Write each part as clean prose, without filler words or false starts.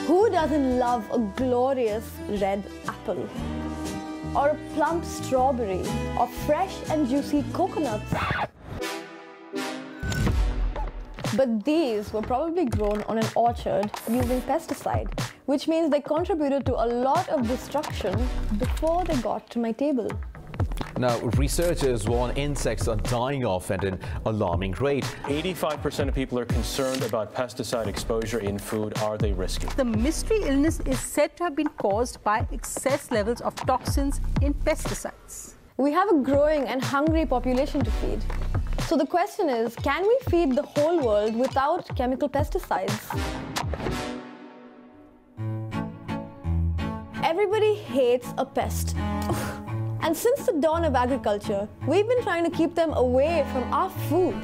Who doesn't love a glorious red apple? Or a plump strawberry? Or fresh and juicy coconuts? But these were probably grown on an orchard using pesticide, which means they contributed to a lot of destruction before they got to my table. Now, researchers warn insects are dying off at an alarming rate. 85% of people are concerned about pesticide exposure in food. Are they risky? The mystery illness is said to have been caused by excess levels of toxins in pesticides. We have a growing and hungry population to feed. So the question is, can we feed the whole world without chemical pesticides? Everybody hates a pest. And since the dawn of agriculture, we've been trying to keep them away from our food.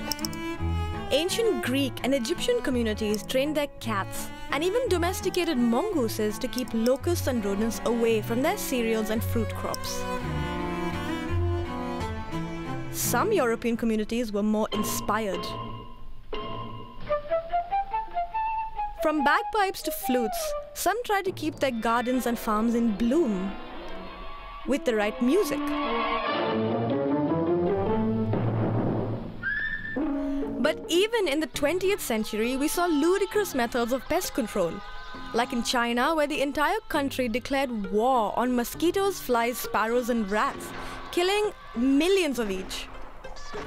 Ancient Greek and Egyptian communities trained their cats and even domesticated mongooses to keep locusts and rodents away from their cereals and fruit crops. Some European communities were more inspired. From bagpipes to flutes, some tried to keep their gardens and farms in bloom with the right music. But even in the 20th century, we saw ludicrous methods of pest control. Like in China, where the entire country declared war on mosquitoes, flies, sparrows and rats, killing millions of each.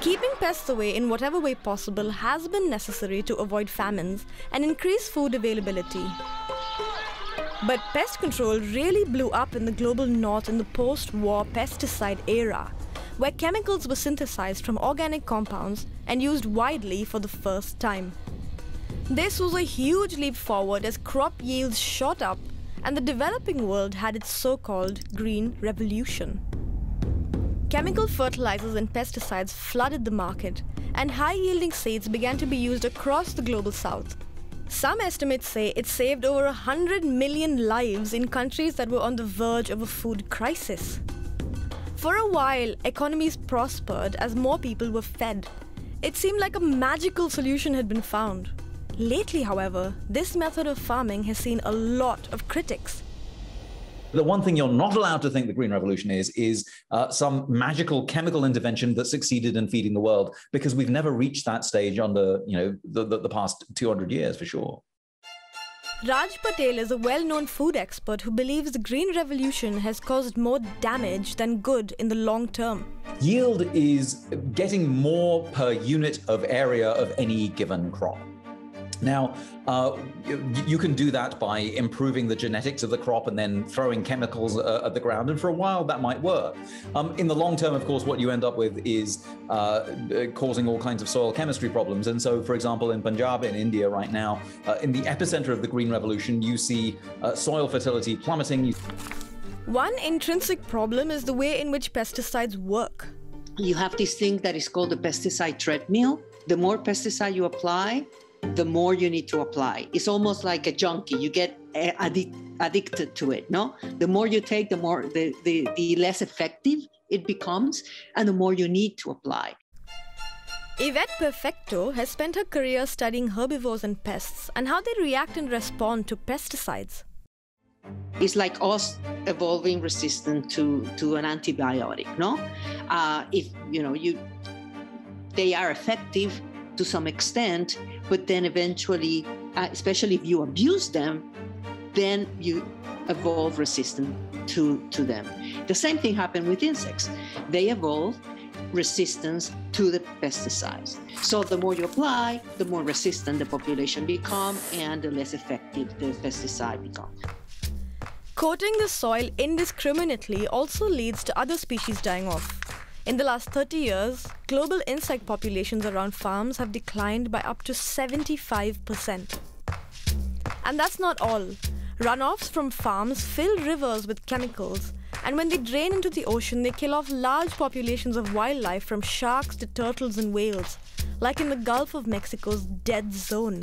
Keeping pests away in whatever way possible has been necessary to avoid famines and increase food availability. But pest control really blew up in the global north in the post-war pesticide era, where chemicals were synthesized from organic compounds and used widely for the first time. This was a huge leap forward as crop yields shot up and the developing world had its so-called Green Revolution. Chemical fertilizers and pesticides flooded the market, and high-yielding seeds began to be used across the global south. Some estimates say it saved over 100 million lives in countries that were on the verge of a food crisis. For a while, economies prospered as more people were fed. It seemed like a magical solution had been found. Lately, however, this method of farming has seen a lot of critics. The one thing you're not allowed to think the Green Revolution is some magical chemical intervention that succeeded in feeding the world, because we've never reached that stage under the past 200 years for sure. Raj Patel is a well-known food expert who believes the Green Revolution has caused more damage than good in the long term. Yield is getting more per unit of area of any given crop. Now, you can do that by improving the genetics of the crop and then throwing chemicals at the ground, and for a while that might work. In the long term, of course, what you end up with is causing all kinds of soil chemistry problems. And so, for example, in Punjab in India right now, in the epicenter of the Green Revolution, you see soil fertility plummeting. One intrinsic problem is the way in which pesticides work. You have this thing that is called the pesticide treadmill. The more pesticide you apply, the more you need to apply. It's almost like a junkie. You get addicted to it, no? The more you take, the more the less effective it becomes, and the more you need to apply. Yvette Perfecto has spent her career studying herbivores and pests and how they react and respond to pesticides. It's like us evolving resistant to an antibiotic, no? They are effective to some extent, but then eventually, especially if you abuse them, then you evolve resistant to them. The same thing happened with insects. They evolve resistance to the pesticides. So the more you apply, the more resistant the population become, and the less effective the pesticide becomes. Coating the soil indiscriminately also leads to other species dying off. In the last 30 years, global insect populations around farms have declined by up to 75%. And that's not all. Runoffs from farms fill rivers with chemicals, and when they drain into the ocean, they kill off large populations of wildlife from sharks to turtles and whales, like in the Gulf of Mexico's dead zone.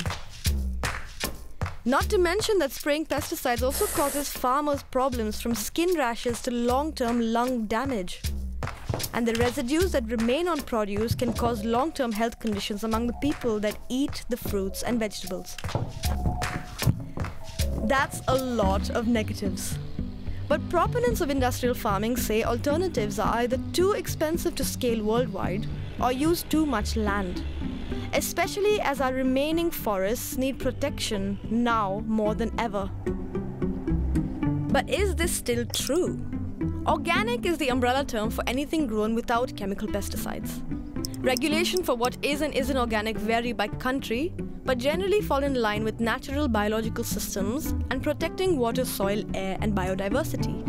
Not to mention that spraying pesticides also causes farmers problems from skin rashes to long-term lung damage. And the residues that remain on produce can cause long-term health conditions among the people that eat the fruits and vegetables. That's a lot of negatives. But proponents of industrial farming say alternatives are either too expensive to scale worldwide or use too much land, especially as our remaining forests need protection now more than ever. But is this still true? Organic is the umbrella term for anything grown without chemical pesticides. Regulation for what is and isn't organic vary by country, but generally fall in line with natural biological systems and protecting water, soil, air, and biodiversity.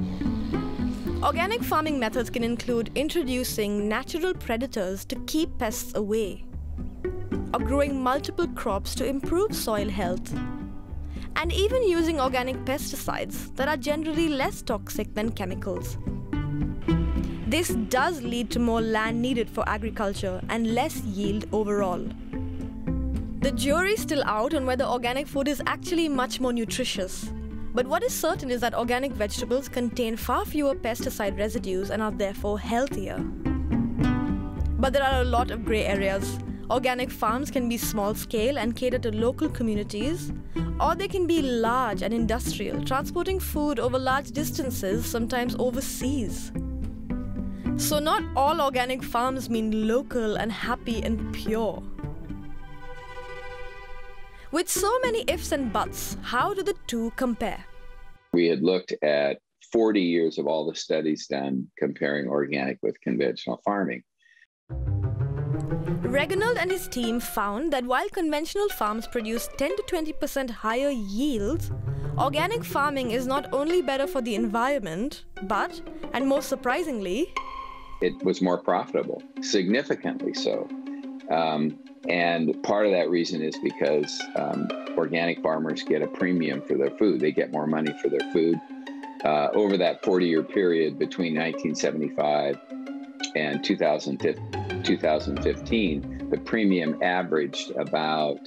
Organic farming methods can include introducing natural predators to keep pests away, or growing multiple crops to improve soil health, and even using organic pesticides that are generally less toxic than chemicals. This does lead to more land needed for agriculture and less yield overall. The jury's still out on whether organic food is actually much more nutritious. But what is certain is that organic vegetables contain far fewer pesticide residues and are therefore healthier. But there are a lot of grey areas. Organic farms can be small scale and cater to local communities, or they can be large and industrial, transporting food over large distances, sometimes overseas. So not all organic farms mean local and happy and pure. With so many ifs and buts, how do the two compare? We had looked at 40 years of all the studies done comparing organic with conventional farming. Reginald and his team found that while conventional farms produce 10 to 20% higher yields, organic farming is not only better for the environment, but, and most surprisingly, it was more profitable, significantly so. And part of that reason is because organic farmers get a premium for their food. They get more money for their food. Over that 40-year period between 1975 and 2015, the premium averaged about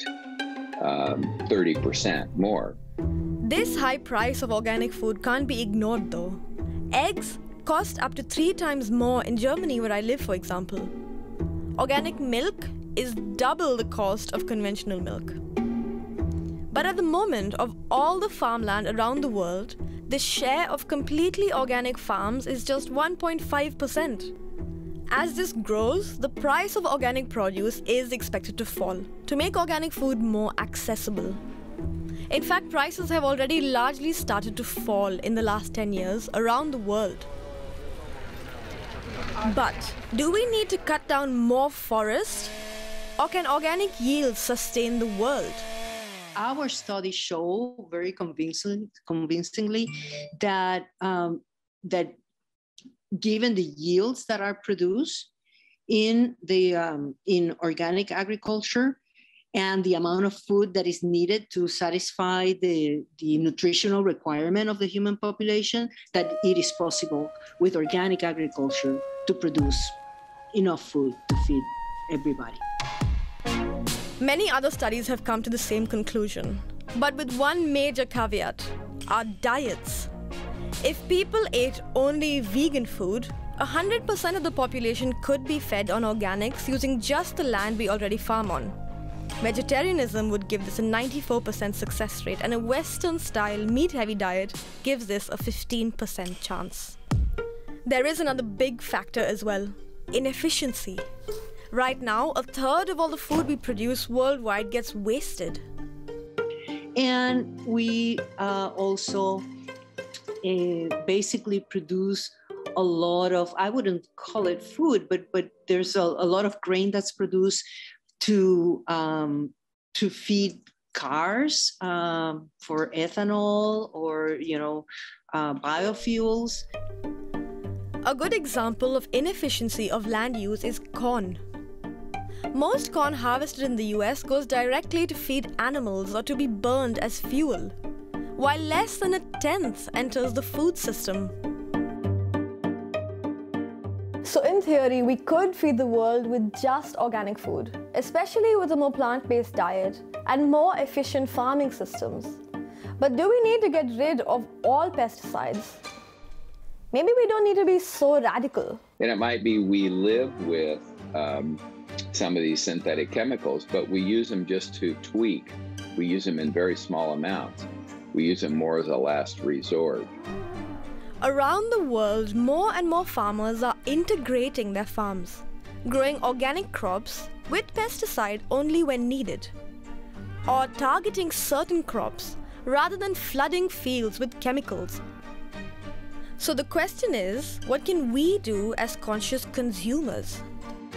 30% more. This high price of organic food can't be ignored though. Eggs cost up to 3 times more in Germany, where I live, for example. Organic milk is double the cost of conventional milk. But at the moment, of all the farmland around the world, the share of completely organic farms is just 1.5%. As this grows, the price of organic produce is expected to fall to make organic food more accessible. In fact, prices have already largely started to fall in the last 10 years around the world. But do we need to cut down more forest? Or can organic yields sustain the world? Our studies show very convincingly that, that given the yields that are produced in organic agriculture and the amount of food that is needed to satisfy the nutritional requirement of the human population, that it is possible with organic agriculture to produce enough food to feed everybody. Many other studies have come to the same conclusion, but with one major caveat: our diets. If people ate only vegan food, 100% of the population could be fed on organics using just the land we already farm on. Vegetarianism would give this a 94% success rate, and a Western-style meat-heavy diet gives this a 15% chance. There is another big factor as well: inefficiency. Right now, 1/3 of all the food we produce worldwide gets wasted. And we also basically produce a lot of, I wouldn't call it food, but there's a lot of grain that's produced to feed cars for ethanol or, biofuels. A good example of inefficiency of land use is corn. Most corn harvested in the US goes directly to feed animals or to be burned as fuel, while less than 1/10 enters the food system. So in theory, we could feed the world with just organic food, especially with a more plant-based diet and more efficient farming systems. But do we need to get rid of all pesticides? Maybe we don't need to be so radical. And it might be we live with some of these synthetic chemicals, but we use them just to tweak. We use them in very small amounts. We use them more as a last resort. Around the world, more and more farmers are integrating their farms, growing organic crops with pesticide only when needed, or targeting certain crops rather than flooding fields with chemicals. So the question is, what can we do as conscious consumers?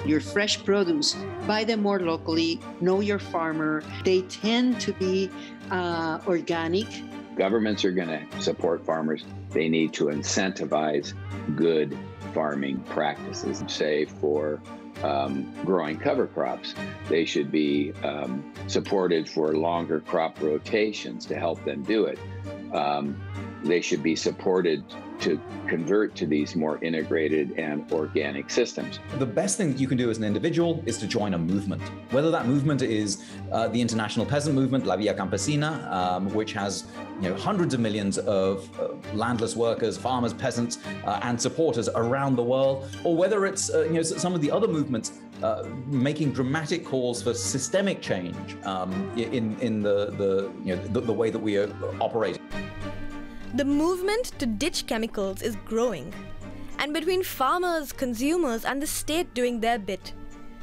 Your fresh produce, buy them more locally, know your farmer. They tend to be organic. Governments are going to support farmers. They need to incentivize good farming practices. Say for growing cover crops, they should be supported for longer crop rotations to help them do it. They should be supported to convert to these more integrated and organic systems. The best thing that you can do as an individual is to join a movement. Whether that movement is the International Peasant Movement, La Via Campesina, which has hundreds of millions of landless workers, farmers, peasants, and supporters around the world, or whether it's some of the other movements making dramatic calls for systemic change in the way that we are operating. The movement to ditch chemicals is growing, and between farmers, consumers, and the state doing their bit,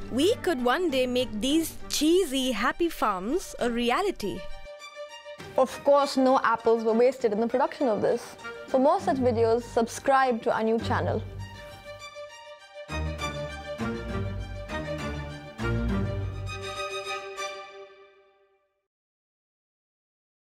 we could one day make these cheesy, happy farms a reality. Of course, no apples were wasted in the production of this. For more such videos, subscribe to our new channel.